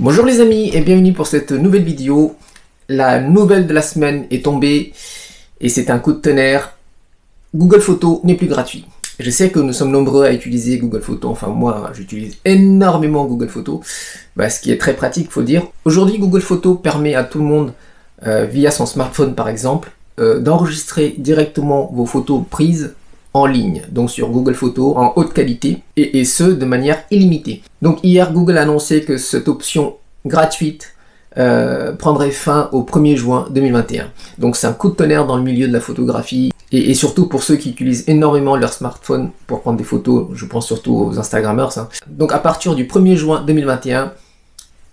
Bonjour les amis et bienvenue pour cette nouvelle vidéo. La nouvelle de la semaine est tombée et c'est un coup de tonnerre. Google Photos n'est plus gratuit. Je sais que nous sommes nombreux à utiliser Google Photos, enfin moi j'utilise énormément Google Photos, ce qui est très pratique faut dire. Aujourd'hui Google Photos permet à tout le monde, via son smartphone par exemple, d'enregistrer directement vos photos prises en ligne, donc sur Google Photos en haute qualité et ce de manière illimitée. Donc hier Google a annoncé que cette option gratuite prendrait fin au 1er juin 2021. Donc c'est un coup de tonnerre dans le milieu de la photographie et surtout pour ceux qui utilisent énormément leur smartphone pour prendre des photos, je pense surtout aux Instagrammeurs. Donc à partir du 1er juin 2021,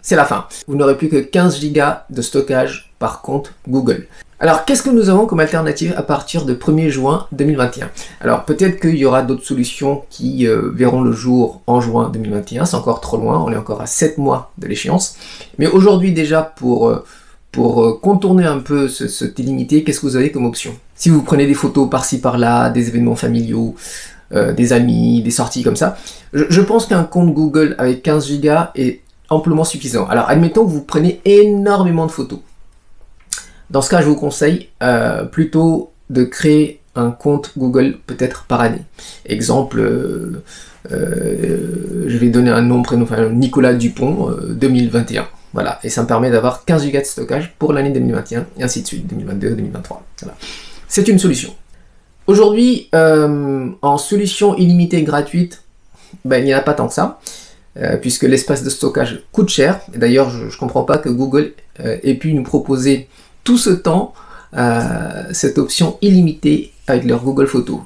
c'est la fin. Vous n'aurez plus que 15 Go de stockage par compte Google. Alors, qu'est-ce que nous avons comme alternative à partir de 1er juin 2021? Alors, peut-être qu'il y aura d'autres solutions qui verront le jour en juin 2021. C'est encore trop loin, on est encore à 7 mois de l'échéance. Mais aujourd'hui, déjà, pour contourner un peu cette illimité, qu'est-ce que vous avez comme option? Si vous prenez des photos par-ci par-là, des événements familiaux, des amis, des sorties comme ça, je pense qu'un compte Google avec 15 Go est amplement suffisant. Alors, admettons que vous prenez énormément de photos. Dans ce cas, je vous conseille plutôt de créer un compte Google peut-être par année. Exemple, je vais donner un nom, prénom, enfin Nicolas Dupont 2021. Voilà, et ça me permet d'avoir 15 Go de stockage pour l'année 2021 et ainsi de suite, 2022, 2023. Voilà. C'est une solution. Aujourd'hui, en solution illimitée gratuite, il n'y en a pas tant que ça. Puisque l'espace de stockage coûte cher. D'ailleurs, je ne comprends pas que Google ait pu nous proposer tout ce temps cette option illimitée avec leur Google Photos.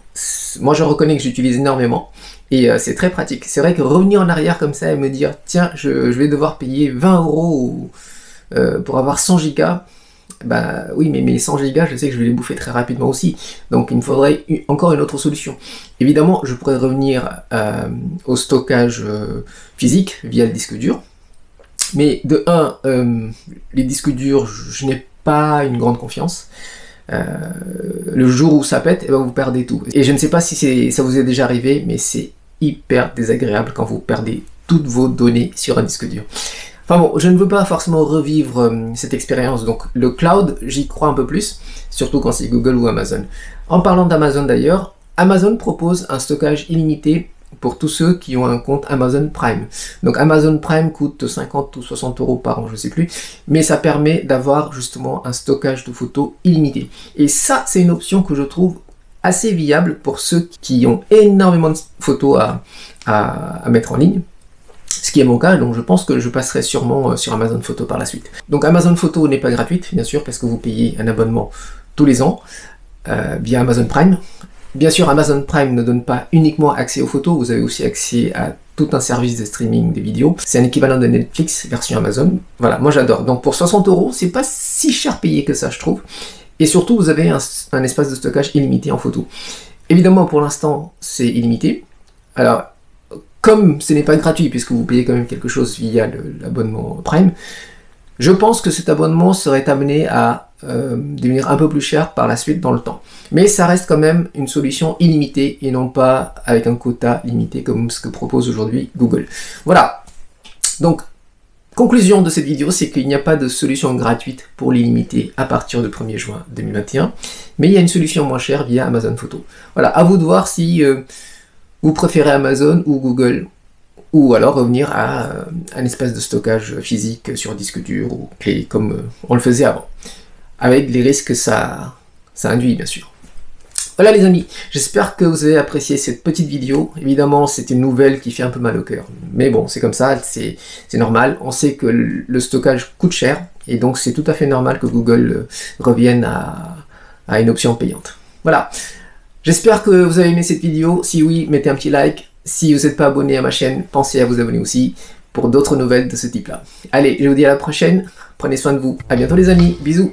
Moi, je reconnais que j'utilise énormément et c'est très pratique. C'est vrai que revenir en arrière comme ça et me dire « Tiens, je vais devoir payer 20 € pour avoir 100 Go », oui, mais mes 100 Go, je sais que je vais les bouffer très rapidement aussi. Donc, il me faudrait encore une autre solution. Évidemment, je pourrais revenir au stockage physique via le disque dur. Mais de 1, les disques durs, je n'ai pas une grande confiance. Le jour où ça pète, vous perdez tout. Et je ne sais pas si ça vous est déjà arrivé, mais c'est hyper désagréable quand vous perdez toutes vos données sur un disque dur. Enfin bon, je ne veux pas forcément revivre cette expérience, donc le cloud, j'y crois un peu plus, surtout quand c'est Google ou Amazon. En parlant d'Amazon d'ailleurs, Amazon propose un stockage illimité pour tous ceux qui ont un compte Amazon Prime. Donc Amazon Prime coûte 50 ou 60 € par an, je ne sais plus, mais ça permet d'avoir justement un stockage de photos illimité. Et ça, c'est une option que je trouve assez viable pour ceux qui ont énormément de photos à mettre en ligne. Ce qui est mon cas, donc je pense que je passerai sûrement sur Amazon Photo par la suite. Donc Amazon Photo n'est pas gratuite, bien sûr, parce que vous payez un abonnement tous les ans via Amazon Prime. Bien sûr, Amazon Prime ne donne pas uniquement accès aux photos, vous avez aussi accès à tout un service de streaming des vidéos. C'est un équivalent de Netflix version Amazon. Voilà, moi j'adore. Donc pour 60 €, c'est pas si cher payé que ça, je trouve. Et surtout, vous avez un espace de stockage illimité en photo. Évidemment, pour l'instant, c'est illimité. Alors, comme ce n'est pas gratuit, puisque vous payez quand même quelque chose via l'abonnement Prime, je pense que cet abonnement serait amené à devenir un peu plus cher par la suite dans le temps. Mais ça reste quand même une solution illimitée et non pas avec un quota limité comme ce que propose aujourd'hui Google. Voilà. Donc, conclusion de cette vidéo, c'est qu'il n'y a pas de solution gratuite pour l'illimité à partir du 1er juin 2021, mais il y a une solution moins chère via Amazon Photo. Voilà, à vous de voir si vous préférez Amazon ou Google, ou alors revenir à un espace de stockage physique sur disque dur ou clé, comme on le faisait avant, avec les risques que ça induit, bien sûr. Voilà les amis, j'espère que vous avez apprécié cette petite vidéo. Évidemment, c'est une nouvelle qui fait un peu mal au cœur, mais bon, c'est comme ça, c'est normal. On sait que le stockage coûte cher, et donc c'est tout à fait normal que Google revienne à une option payante. Voilà. J'espère que vous avez aimé cette vidéo. Si oui, mettez un petit like. Si vous n'êtes pas abonné à ma chaîne, pensez à vous abonner aussi pour d'autres nouvelles de ce type-là. Allez, je vous dis à la prochaine. Prenez soin de vous. À bientôt les amis. Bisous.